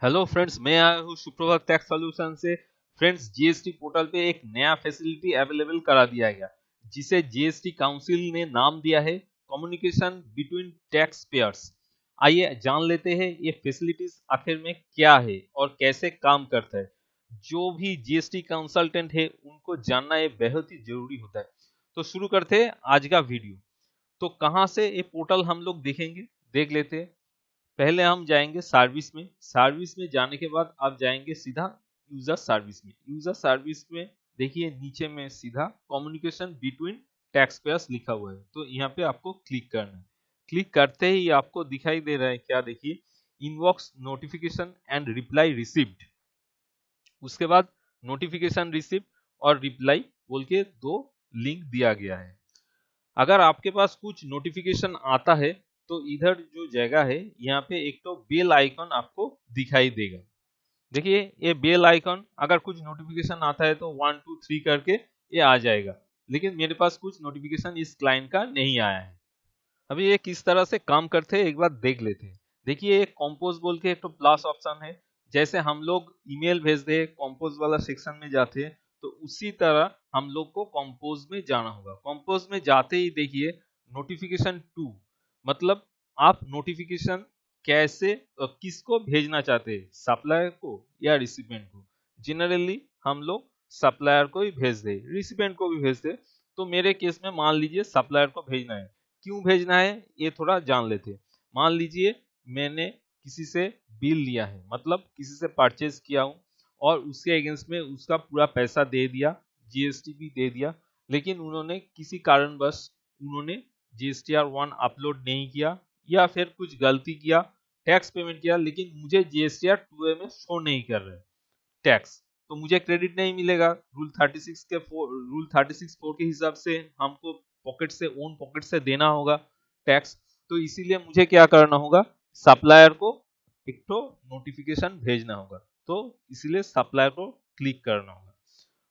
Hello friends, मैं आया हूँ सुप्रभात टैक्स सॉल्यूशन से। फ्रेंड्स, जीएसटी पोर्टल पे एक नया फैसिलिटी अवेलेबल करा दिया गया जिसे जीएसटी काउंसिल ने नाम दिया है कम्युनिकेशन बिटवीन टैक्स पेयर्स। आइए जान लेते हैं ये फैसिलिटीज आखिर में क्या है और कैसे काम करता है। जो भी जीएसटी कंसल्टेंट है उनको जानना ये बेहद ही जरूरी होता है। तो शुरू करते हैं आज का वीडियो। तो कहाँ से ये पोर्टल हम लोग देखेंगे, देख लेते हैं। पहले हम जाएंगे सर्विस में जाने के बाद आप जाएंगे सीधा यूजर सर्विस में देखिए नीचे में सीधा कम्युनिकेशन बिटवीन टैक्स पेयर्स लिखा हुआ है, तो यहाँ पे आपको क्लिक करना है। क्लिक करते ही आपको दिखाई दे रहा है क्या, देखिए inbox notification and reply received. उसके बाद नोटिफिकेशन रिसीव्ड और रिप्लाई बोल के दो लिंक दिया गया है। अगर आपके पास कुछ नोटिफिकेशन आता है तो इधर जो जगह है यहाँ पे एक तो बेल आइकन आपको दिखाई देगा। देखिए ये बेल आइकन, अगर कुछ नोटिफिकेशन आता है तो 1 2 3 करके ये आ जाएगा, लेकिन मेरे पास कुछ नोटिफिकेशन इस क्लाइंट का नहीं आया है। अभी ये किस तरह से काम करते हैं एक बार देख लेते हैं। देखिए एक कंपोज बोल के एक तो प्लस ऑप्शन है। जैसे हम लोग ईमेल भेजते हैं कंपोज वाला सेक्शन में जाते हैं, तो उसी तरह हम लोग को कंपोज में जाना होगा। कंपोज में जाते ही देखिए नोटिफिकेशन 2, मतलब आप नोटिफिकेशन कैसे किसको भेजना चाहते हैं, सप्लायर को या रिसिपिएंट को। जनरली हम लोग सप्लायर को ही भेजते हैं, रिसिपिएंट को भी भेजते हैं। तो मेरे केस में मान लीजिए सप्लायर को भेजना है। क्यों भेजना है ये थोड़ा जान लेते हैं। मान लीजिए मैंने किसी से बिल लिया है, मतलब किसी से परचेज किया हूं और उसके अगेंस्ट में उसका पूरा पैसा दे दिया, जीएसटी भी दे दिया, लेकिन उन्होंने किसी कारणवश उन्होंने जीएसटीआर 1 अपलोड नहीं किया या फिर कुछ गलती किया, टैक्स पेमेंट किया, लेकिन मुझे जीएसटीआर 2A में शो नहीं कर रहे टैक्स, तो मुझे क्रेडिट नहीं मिलेगा। रूल 36(4) के हिसाब से हमको पॉकेट से, ओन पॉकेट से देना होगा टैक्स। तो इसीलिए मुझे क्या करना होगा, सप्लायर को एक तो नोटिफिकेशन भेजना होगा, तो इसीलिए सप्लायर को क्लिक करना होगा।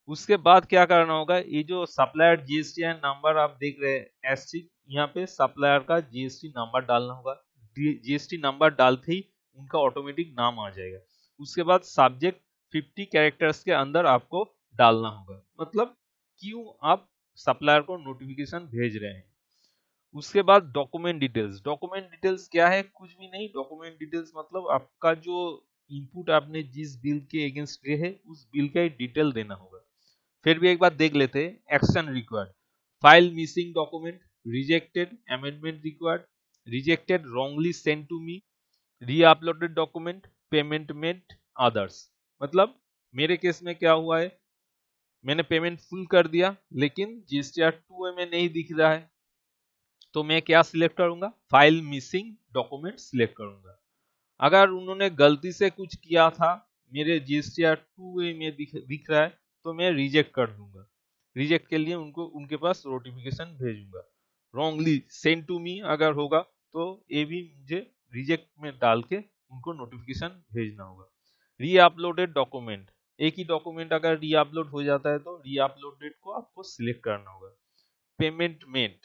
उसके बाद क्या करना होगा, ये जो सप्लायर जीएसटी नंबर आप देख रहे हैं S6, यहाँ पे सप्लायर का जीएसटी नंबर डालना होगा। जीएसटी नंबर डालते ही उनका ऑटोमेटिक नाम आ जाएगा। उसके बाद सब्जेक्ट 50 कैरेक्टर्स के अंदर आपको डालना होगा, मतलब क्यों आप सप्लायर को नोटिफिकेशन भेज रहे हैं। उसके बाद डॉक्यूमेंट डिटेल्स क्या है, कुछ भी नहीं। डॉक्यूमेंट डिटेल्स मतलब आपका जो इनपुट आपने जिस बिल के अगेंस्ट दिए है उस बिल का डिटेल देना होगा। फिर भी एक बार देख लेते हैं। Action required, file missing document, rejected, amendment required, rejected, wrongly send to me, reuploaded document, payment made, others. मतलब मेरे केस में क्या हुआ है, मैंने पेमेंट फुल कर दिया लेकिन जीएसटीआर 2A में नहीं दिख रहा है, तो मैं क्या सिलेक्ट करूंगा, फाइल मिसिंग डॉक्यूमेंट सिलेक्ट करूंगा। अगर उन्होंने गलती से कुछ किया था, मेरे जीएसटीआर 2A में दिख रहा है, तो मैं रिजेक्ट कर दूंगा। रिजेक्ट के लिए उनको उनके पास नोटिफिकेशन भेजूंगा। रॉन्गली सेंड टू मी अगर होगा तो ये भी मुझे रिजेक्ट में डाल के उनको नोटिफिकेशन भेजना होगा। री अपलोडेड डॉक्यूमेंट, एक ही डॉक्यूमेंट अगर री अपलोड हो जाता है तो री अपलोडेड को आपको सिलेक्ट करना होगा। पेमेंट मेड,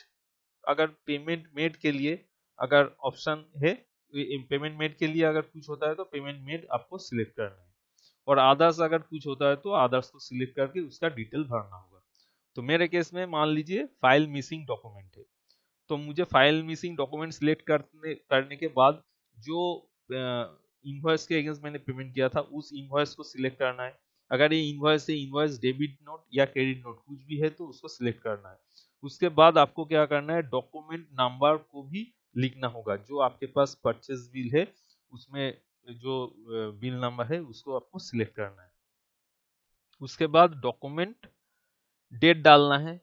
अगर पेमेंट मेड के लिए अगर ऑप्शन है, पेमेंट मेड के लिए अगर कुछ होता है तो पेमेंट मेड आपको सिलेक्ट करना है, और आदर्स अगर कुछ होता है तो आदर्स को सिलेक्ट करके उसका डिटेल भरना होगा। तो मेरे केस में मान लीजिए फाइल मिसिंग डॉक्यूमेंट है, तो मुझे फाइल मिसिंग डॉक्यूमेंट सिलेक्ट करने के बाद जो इनवॉइस के अगेंस्ट मैंने पेमेंट किया था उस इनवॉइस को सिलेक्ट करना है। अगर ये इनवॉइस है, इनवॉइस डेबिट नोट या क्रेडिट नोट कुछ भी है तो उसको सिलेक्ट करना है। उसके बाद आपको क्या करना है, डॉक्यूमेंट नंबर को भी लिखना होगा। जो आपके पास परचेज बिल है उसमें जो बिल नंबर है उसको आपको सिलेक्ट करना है। उसके बाद डॉक्यूमेंट डेट डालना है,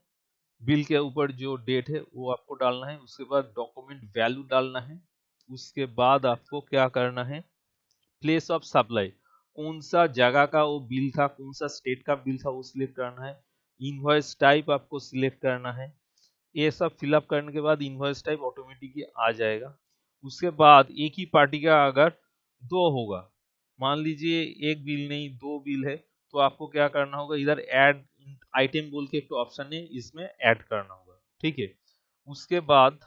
बिल के ऊपर जो डेट है वो आपको डालना है। उसके बाद डॉक्यूमेंट वैल्यू डालना है। उसके बाद आपको क्या करना है, प्लेस ऑफ सप्लाई, कौन सा जगह का वो बिल था, कौन सा स्टेट का बिल था वो सिलेक्ट करना है। इनवॉइस टाइप आपको सिलेक्ट करना है। ये सब फिलअप करने के बाद इनवॉइस टाइप ऑटोमेटिकली आ जाएगा। उसके बाद एक ही पार्टी का अगर दो होगा, मान लीजिए एक बिल नहीं दो बिल है, तो आपको क्या करना होगा, इधर ऐड आइटम बोल के एक तो ऑप्शन है, इसमें ऐड करना होगा। ठीक है। उसके बाद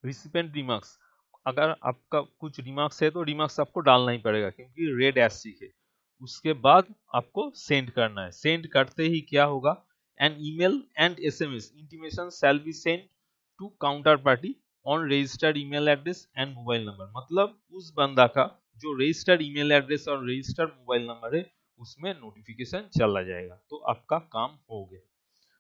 रिसिपेंट रिमार्क्स, अगर आपका कुछ रिमार्क्स है तो रिमार्क्स आपको डालना ही पड़ेगा क्योंकि रेड एस्ट्रिक है। उसके बाद आपको सेंड करना है। सेंड करते ही क्या होगा, an email and SMS intimation shall be sent to counter party on registered email address and mobile number. मतलब उस बंदा का जो रजिस्टर्ड ईमेल एड्रेस और रजिस्टर्ड मोबाइल नंबर है उसमें नोटिफिकेशन चला जाएगा, तो आपका काम हो गया।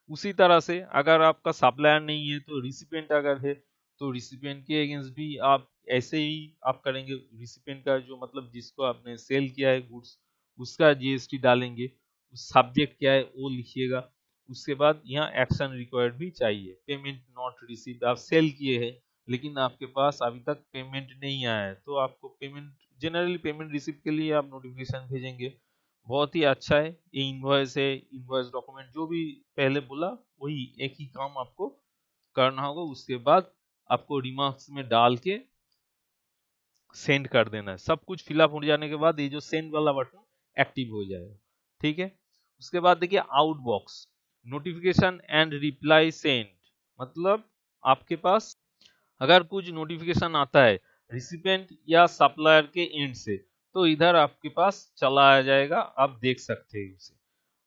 उसी तरह से अगर आपका सप्लायर नहीं है तो रिसिपिएंट अगर है तो रिसिपिएंट के अगेंस्ट भी आप ऐसे ही आप करेंगे। रिसिपिएंट का जो मतलब जिसको आपने सेल किया है गुड्स, उसका जीएसटी डालेंगे, उस सब्जेक्ट क्या है वो लिखिएगा। उसके बाद यहाँ एक्शन रिक्वायर्ड भी चाहिए। पेमेंट नॉट रिसीव्ड, आप सेल किए हैं लेकिन आपके पास अभी तक पेमेंट नहीं आया है तो आपको पेमेंट, जनरली पेमेंट रिसीव के लिए आप नोटिफिकेशन भेजेंगे। बहुत ही अच्छा है ये इनवॉइस है, इनवॉइस डॉक्यूमेंट जो भी पहले बोला वही एक ही काम आपको करना होगा। उसके बाद आपको रिमार्क्स में डाल के सेंड कर देना है। सब कुछ फिलअप हो जाने के बाद ये जो सेंड वाला बटन एक्टिव हो जाएगा। ठीक है, उसके बाद देखिए outbox notification and reply send. मतलब आपके पास अगर कुछ नोटिफिकेशन आता है रिसिपिएंट या सप्लायर के एंड से तो इधर आपके पास चला आ जाएगा, आप देख सकते हैं उसे।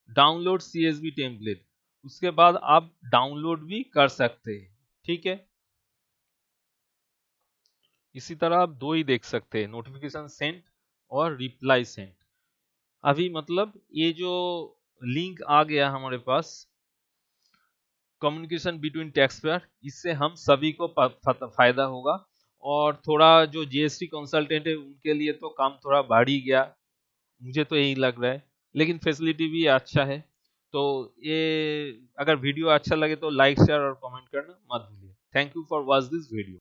डाउनलोड सीएसवी टेम्पलेट, उसके बाद आप डाउनलोड भी कर सकते हैं। ठीक है, इसी तरह आप दो ही देख सकते हैं, नोटिफिकेशन सेंड और रिप्लाई सेंड। अभी मतलब ये जो लिंक आ गया हमारे पास कम्युनिकेशन बिटवीन टैक्स पेयर, इससे हम सभी को फायदा होगा। और थोड़ा जो जीएसटी कंसल्टेंट है उनके लिए तो काम थोड़ा बढ़ ही गया, मुझे तो यही लग रहा है। लेकिन फैसिलिटी भी अच्छा है। तो ये अगर वीडियो अच्छा लगे तो लाइक शेयर और कमेंट करना मत भूलिए। Thank you for watch this video.